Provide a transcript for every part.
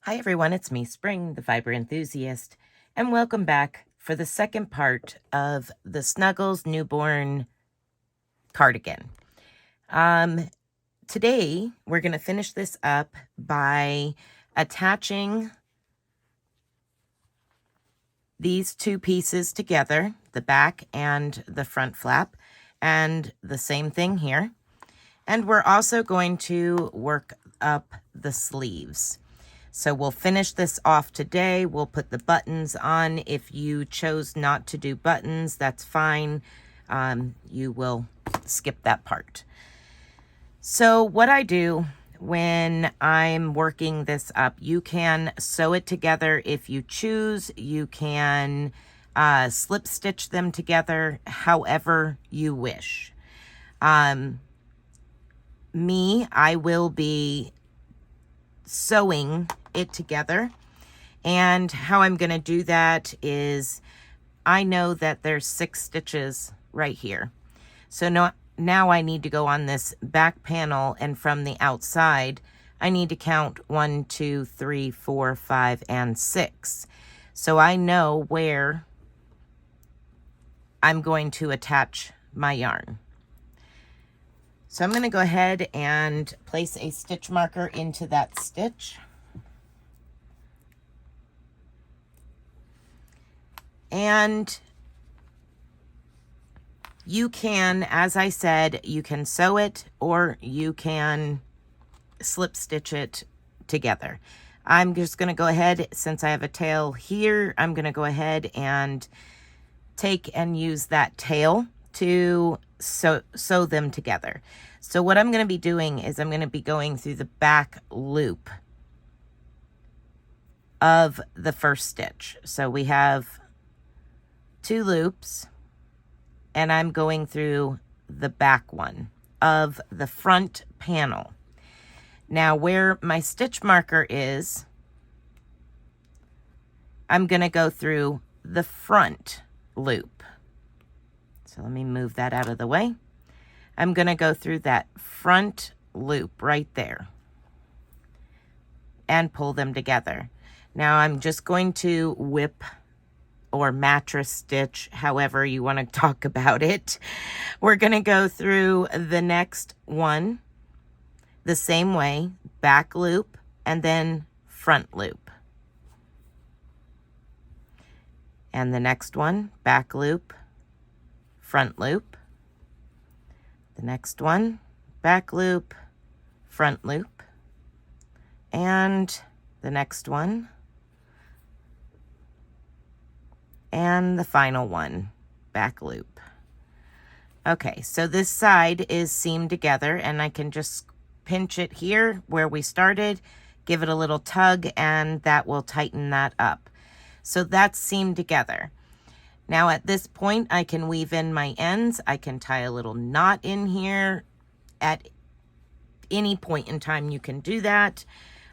Hi everyone, it's me, Spring, the Fiber Enthusiast, and welcome back for the second part of the Snuggles newborn cardigan. Today we're going to finish this up by attaching these two pieces together, the back and the front flap, and the same thing here. And we're also going to work up the sleeves. So we'll finish this off today. We'll put the buttons on. If you chose not to do buttons, that's fine. You will skip that part. So what I do when I'm working this up, you can sew it together if you choose. You can slip stitch them together however you wish. I will be sewing it together, and how I'm going to do that is I know that there's 6 stitches right here, so now I need to go on this back panel, and from the outside I need to count 1 2 3 4 5 and 6, so I know where I'm going to attach my yarn. So I'm going to go ahead and place a stitch marker into that stitch. And you can, as I said, you can sew it or you can slip stitch it together. I'm just going to go ahead, since I have a tail here, I'm going to go ahead and take and use that tail to sew them together. So what I'm going to be doing is I'm going to be going through the back loop of the first stitch. So we have 2 loops, and I'm going through the back one of the front panel. Now where my stitch marker is, I'm going to go through the front loop. So let me move that out of the way. I'm going to go through that front loop right there and pull them together. Now I'm just going to whip or mattress stitch, however you want to talk about it. We're going to go through the next one the same way, back loop and then front loop. And the next one, back loop, front loop. The next one, back loop, front loop. And the next one. And the final one, back loop. Okay, so this side is seamed together, and I can just pinch it here where we started, give it a little tug, and that will tighten that up. So that's seamed together. Now at this point, I can weave in my ends. I can tie a little knot in here. At any point in time, you can do that.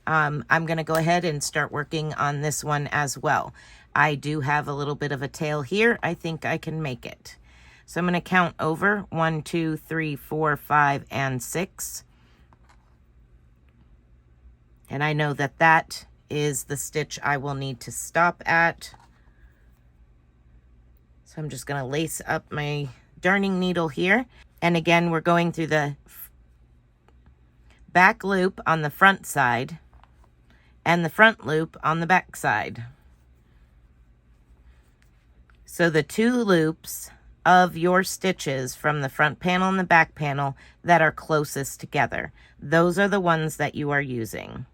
I'm going to go ahead and start working on this one as well. I do have a little bit of a tail here. I think I can make it. So I'm going to count over 1 2 3 4 5 and 6. And I know that that is the stitch I will need to stop at. So I'm just going to lace up my darning needle here. And again, we're going through the back loop on the front side and the front loop on the back side. So the 2 loops of your stitches from the front panel and the back panel that are closest together, those are the ones that you are using.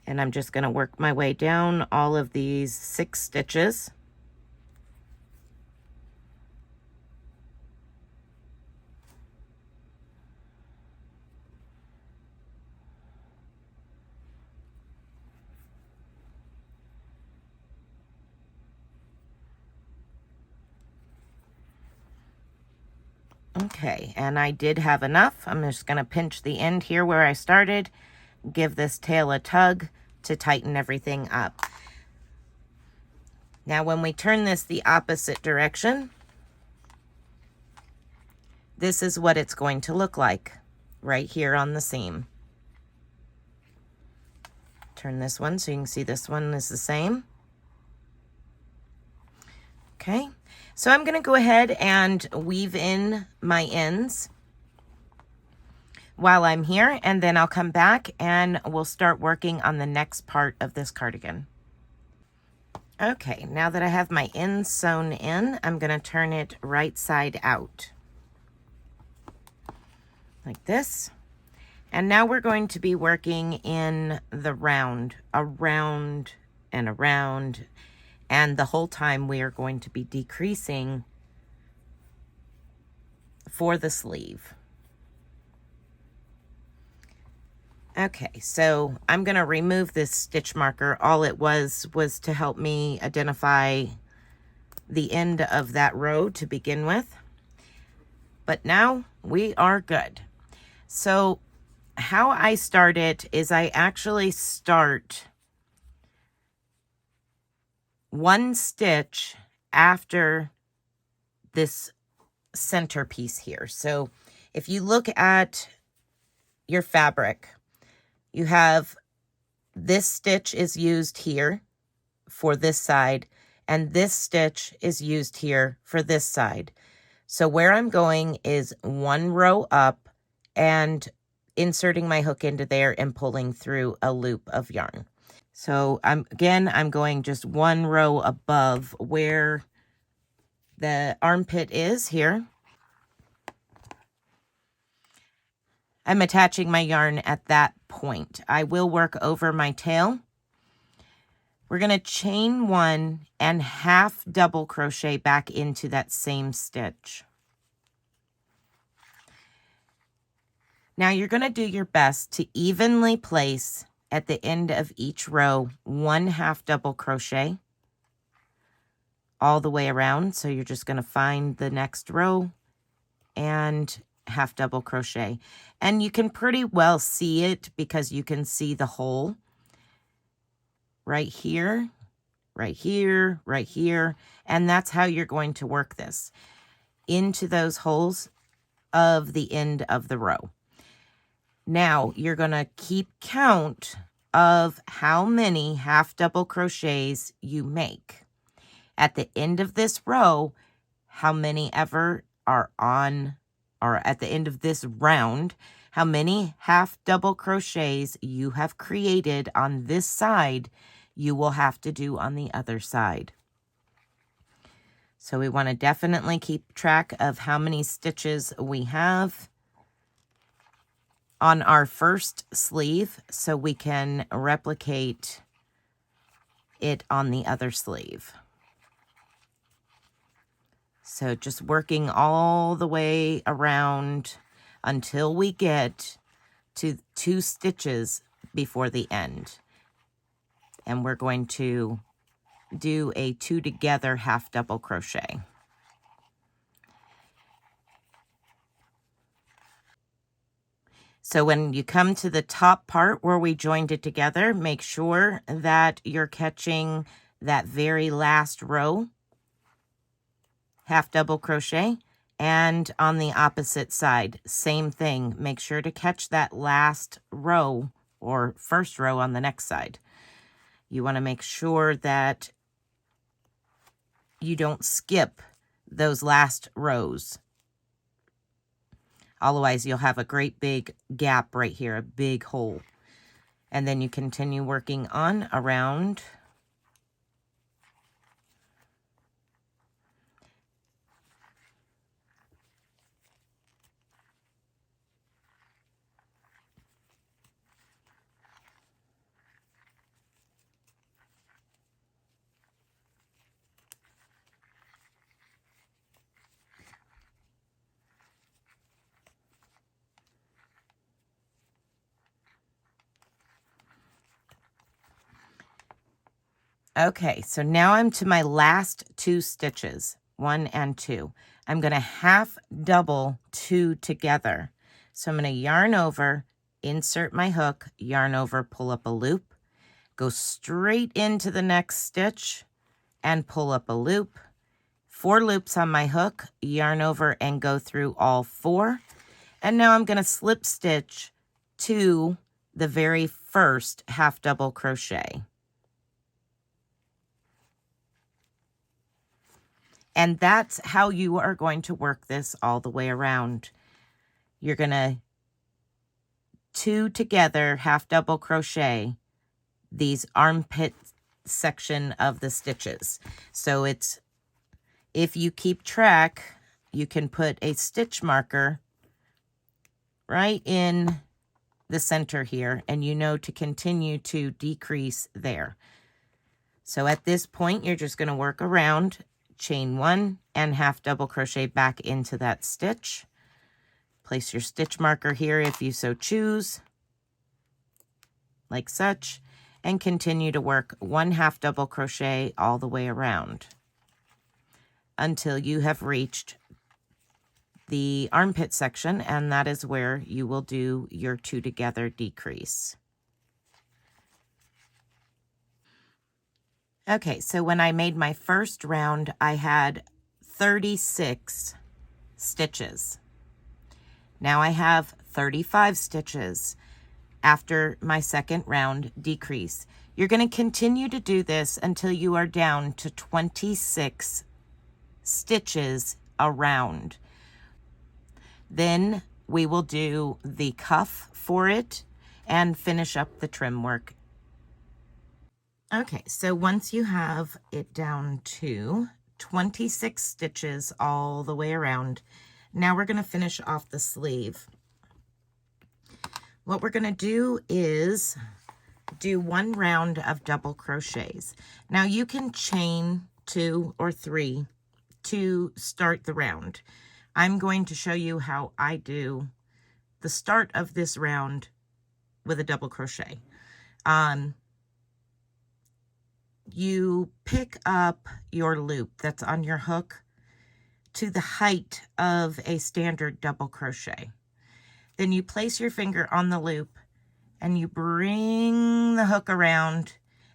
And I'm just going to work my way down all of these 6 stitches. Okay, and I did have enough. I'm just going to pinch the end here where I started, give this tail a tug to tighten everything up. Now when we turn this the opposite direction, this is what it's going to look like right here on the seam. Turn this one so you can see this one is the same. Okay, so I'm going to go ahead and weave in my ends while I'm here, and then I'll come back and we'll start working on the next part of this cardigan. Okay, now that I have my ends sewn in, I'm going to turn it right side out like this. And now we're going to be working in the round, around and around, and the whole time we are going to be decreasing for the sleeve. Okay, so I'm going to remove this stitch marker. All it was to help me identify the end of that row to begin with. But now we are good. So how I start it is I actually start one stitch after this center piece here. So if you look at your fabric, you have this stitch is used here for this side, and this stitch is used here for this side. So where I'm going is one row up and inserting my hook into there and pulling through a loop of yarn. So I'm going just one row above where the armpit is here. I'm attaching my yarn at that point. I will work over my tail. We're going to chain one and half double crochet back into that same stitch. Now you're going to do your best to evenly place at the end of each row one half double crochet all the way around. So you're just going to find the next row and half double crochet. And you can pretty well see it because you can see the hole right here, right here, right here. And that's how you're going to work this into those holes of the end of the row. Now you're going to keep count of how many half double crochets you make. At the end of this row, how many ever are on, or at the end of this round, how many half double crochets you have created on this side, you will have to do on the other side. So we want to definitely keep track of how many stitches we have on our first sleeve so we can replicate it on the other sleeve. So just working all the way around until we get to 2 stitches before the end. And we're going to do a 2 together half double crochet. So when you come to the top part where we joined it together, make sure that you're catching that very last row, half double crochet, and on the opposite side, same thing. Make sure to catch that last row or first row on the next side. You want to make sure that you don't skip those last rows. Otherwise, you'll have a great big gap right here, a big hole. And then you continue working on around. Okay, so now I'm to my last 2 stitches, 1 and 2. I'm going to half double 2 together. So I'm going to yarn over, insert my hook, yarn over, pull up a loop, go straight into the next stitch and pull up a loop, 4 loops on my hook, yarn over and go through all 4. And now I'm going to slip stitch to the very first half double crochet. And that's how you are going to work this all the way around. You're going to 2 together half double crochet these armpit section of the stitches. So it's, if you keep track, you can put a stitch marker right in the center here, and you know to continue to decrease there. So at this point, you're just going to work around, chain 1 and half double crochet back into that stitch. Place your stitch marker here if you so choose, like such, and continue to work 1 half double crochet all the way around until you have reached the armpit section, and that is where you will do your 2 together decrease. Okay, so when I made my first round, I had 36 stitches. Now I have 35 stitches after my second round decrease. You're going to continue to do this until you are down to 26 stitches around. Then we will do the cuff for it and finish up the trim work. Okay, so once you have it down to 26 stitches all the way around, now we're going to finish off the sleeve. What we're going to do is do 1 round of double crochets. Now you can chain 2 or 3 to start the round. I'm going to show you how I do the start of this round with a double crochet. You pick up your loop that's on your hook to the height of a standard double crochet. Then you place your finger on the loop and you bring the hook around,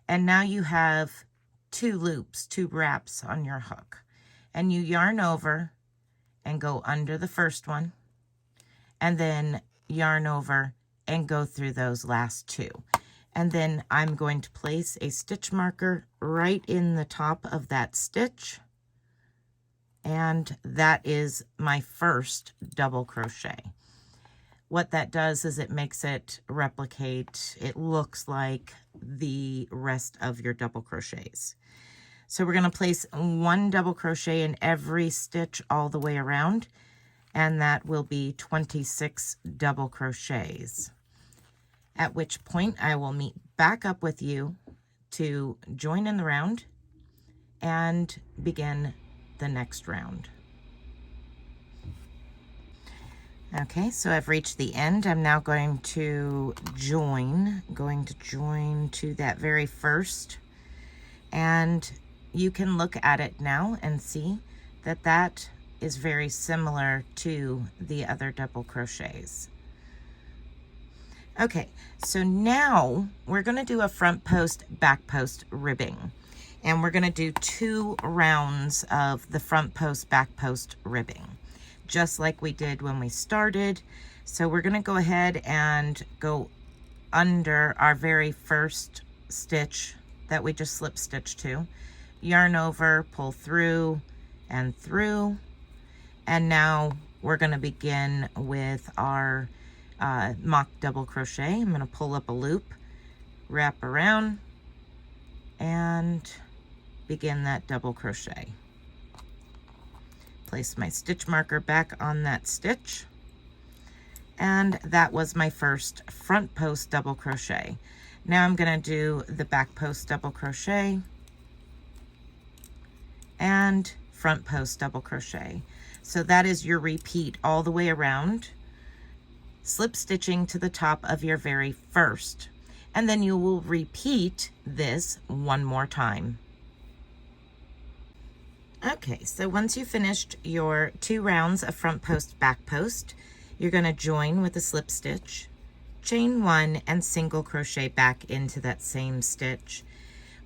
and now you have 2 loops, 2 wraps on your hook. And you yarn over and go under the first one, and then yarn over and go through those last 2. And then I'm going to place a stitch marker right in the top of that stitch, and that is my first double crochet. What that does is it makes it replicate, it looks like the rest of your double crochets. So we're going to place 1 double crochet in every stitch all the way around, and that will be 26 double crochets. At which point I will meet back up with you to join in the round and begin the next round. Okay, so I've reached the end. I'm now going to join to that very first, and you can look at it now and see that that is very similar to the other double crochets. Okay, so now we're going to do a front post, back post ribbing, and we're going to do 2 rounds of the front post, back post ribbing, just like we did when we started. So we're going to go ahead and go under our very first stitch that we just slip stitched to, yarn over, pull through, and now we're going to begin with our mock double crochet. I'm going to pull up a loop, wrap around, and begin that double crochet. Place my stitch marker back on that stitch, and that was my first front post double crochet. Now I'm going to do the back post double crochet and front post double crochet. So that is your repeat all the way around, slip stitching to the top of your very first, and then you will repeat this 1 more time. Okay, so once you've finished your 2 rounds of front post, back post, you're going to join with a slip stitch, chain 1, and single crochet back into that same stitch.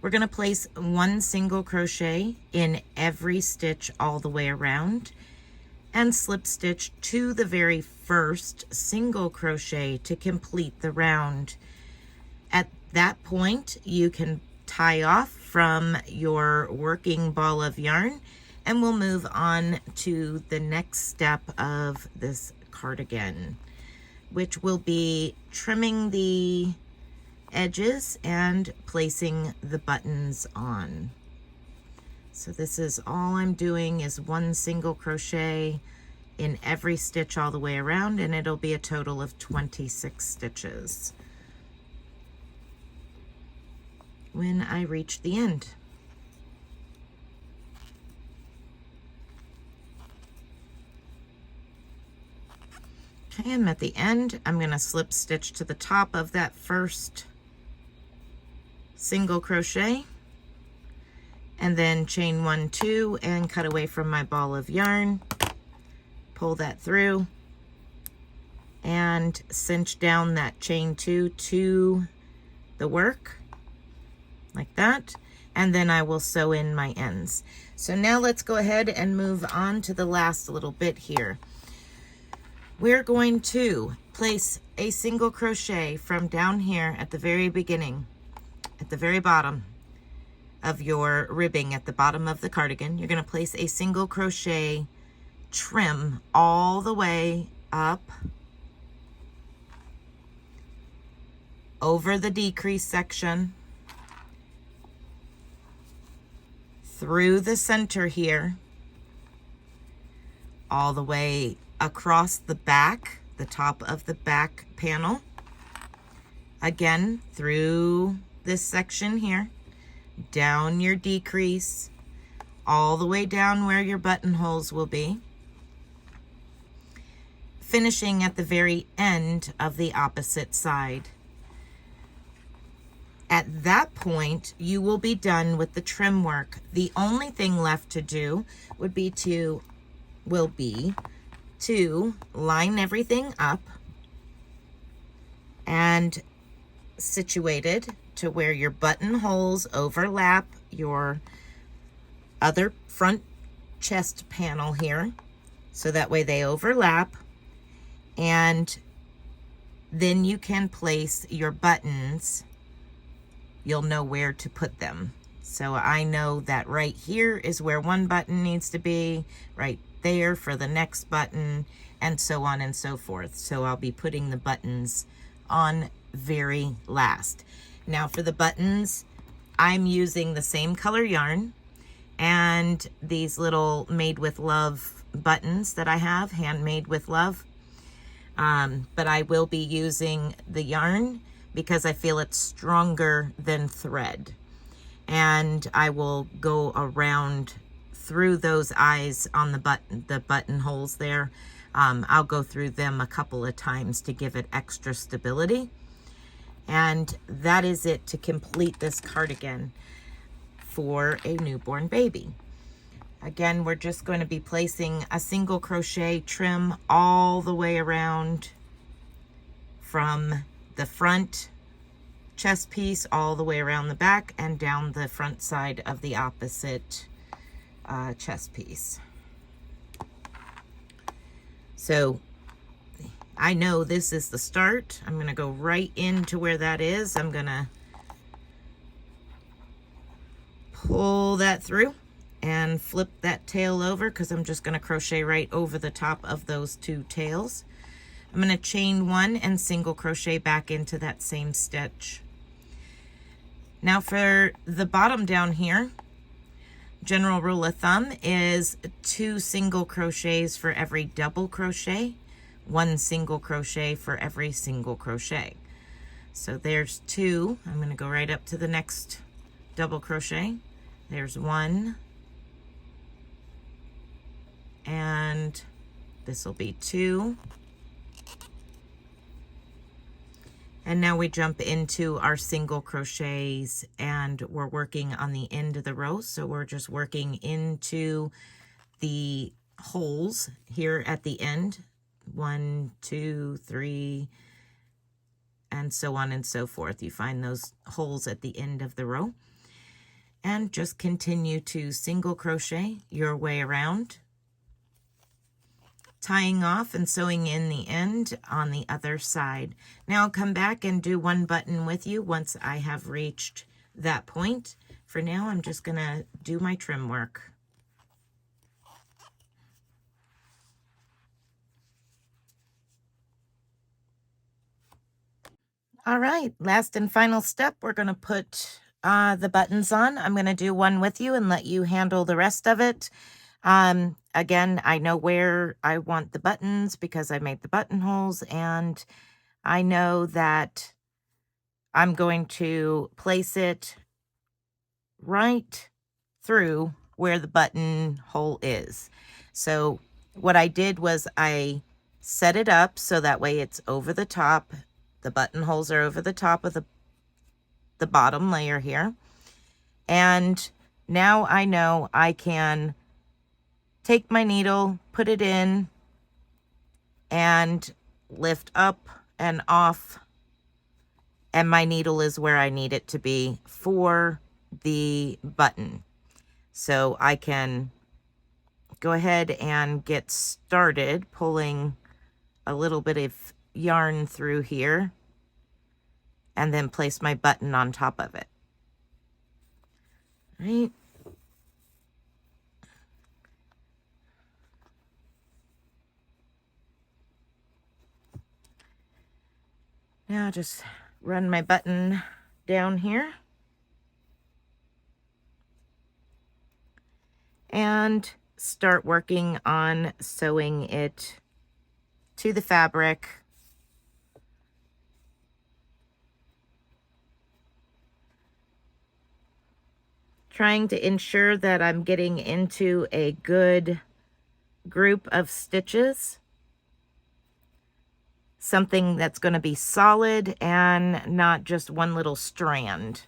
We're going to place 1 single crochet in every stitch all the way around and slip stitch to the very first single crochet to complete the round. At that point, you can tie off from your working ball of yarn, and we'll move on to the next step of this cardigan, which will be trimming the edges and placing the buttons on. So this is all I'm doing is 1 single crochet in every stitch all the way around, and it'll be a total of 26 stitches when I reach the end. Okay, I'm at the end. I'm going to slip stitch to the top of that first single crochet and then chain 1, 2 and cut away from my ball of yarn, pull that through and cinch down that chain 2 to the work like that, and then I will sew in my ends. So now let's go ahead and move on to the last little bit here. We're going to place a single crochet from down here at the very beginning, at the very bottom of your ribbing at the bottom of the cardigan. You're going to place a single crochet, trim all the way up over the decrease section, through the center here, all the way across the back, the top of the back panel, again through this section here, down your decrease, all the way down where your buttonholes will be, finishing at the very end of the opposite side. At that point, you will be done with the trim work. The only thing left to do will be to line everything up and situate it to where your buttonholes overlap your other front chest panel here. So that way they overlap, and then you can place your buttons. You'll know where to put them. So I know that right here is where one button needs to be, right there for the next button, and so on and so forth. So I'll be putting the buttons on very last. Now for the buttons, I'm using the same color yarn and these little made with love buttons that I have, handmade with love. But I will be using the yarn because I feel it's stronger than thread. And I will go around through those eyes on the buttonholes there. I'll go through them a couple of times to give it extra stability. And that is it to complete this cardigan for a newborn baby. Again, we're just going to be placing a single crochet trim all the way around from the front chest piece all the way around the back and down the front side of the opposite chest piece. So I know this is the start. I'm going to go right into where that is. I'm going to pull that through and flip that tail over because I'm just going to crochet right over the top of those two tails. I'm going to chain 1 and single crochet back into that same stitch. Now for the bottom down here, general rule of thumb is 2 single crochets for every double crochet, 1 single crochet for every single crochet. So there's 2. I'm going to go right up to the next double crochet. There's 1, and this will be 2. And now we jump into our single crochets and we're working on the end of the row. So we're just working into the holes here at the end. 1, 2, 3, and so on and so forth. You find those holes at the end of the row. And just continue to single crochet your way around, tying off and sewing in the end on the other side. Now I'll come back and do one button with you once I have reached that point. For now, I'm just gonna do my trim work. All right, last and final step, we're gonna put the buttons on. I'm gonna do one with you and let you handle the rest of it. Again, I know where I want the buttons because I made the buttonholes, and I know that I'm going to place it right through where the buttonhole is. So what I did was I set it up so that way it's over the top. The buttonholes are over the top of the bottom layer here. And now I know I can take my needle, put it in, and lift up and off, and my needle is where I need it to be for the button. So I can go ahead and get started pulling a little bit of yarn through here and then place my button on top of it. Right? Now just run my button down here and start working on sewing it to the fabric. Trying to ensure that I'm getting into a good group of stitches. Something that's going to be solid and not just one little strand.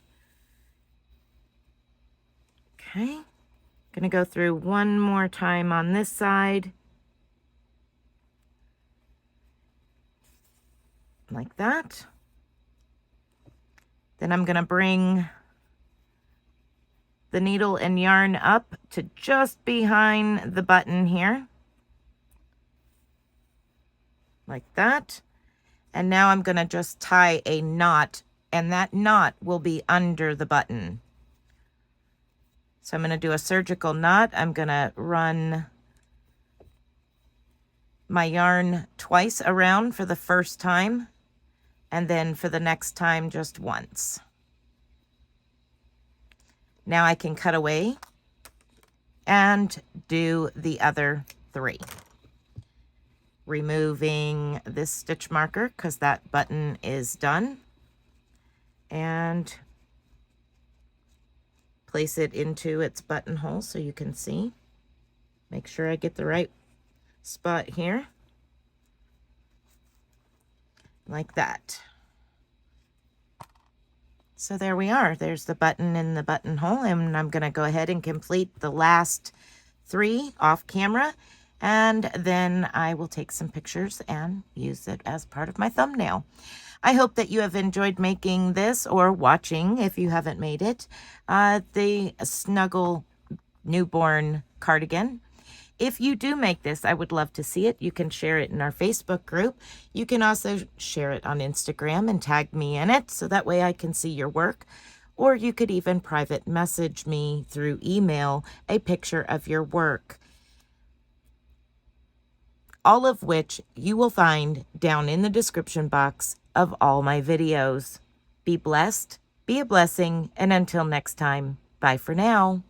Okay, going to go through one more time on this side. Like that. Then I'm going to bring the needle and yarn up to just behind the button here. Like that. And now I'm going to just tie a knot, and that knot will be under the button. So I'm going to do a surgical knot. I'm going to run my yarn twice around for the first time, and then for the next time just once. Now I can cut away and do the other 3. Removing this stitch marker because that button is done, and place it into its buttonhole so you can see. Make sure I get the right spot here, like that. So there we are. There's the button in the buttonhole, and I'm going to go ahead and complete the last 3 off camera. And then I will take some pictures and use it as part of my thumbnail. I hope that you have enjoyed making this, or watching if you haven't made it, the Snuggle newborn cardigan. If you do make this, I would love to see it. You can share it in our Facebook group. You can also share it on Instagram and tag me in it so that way I can see your work. Or you could even private message me through email a picture of your work. All of which you will find down in the description box of all my videos. Be blessed, be a blessing, and until next time, bye for now.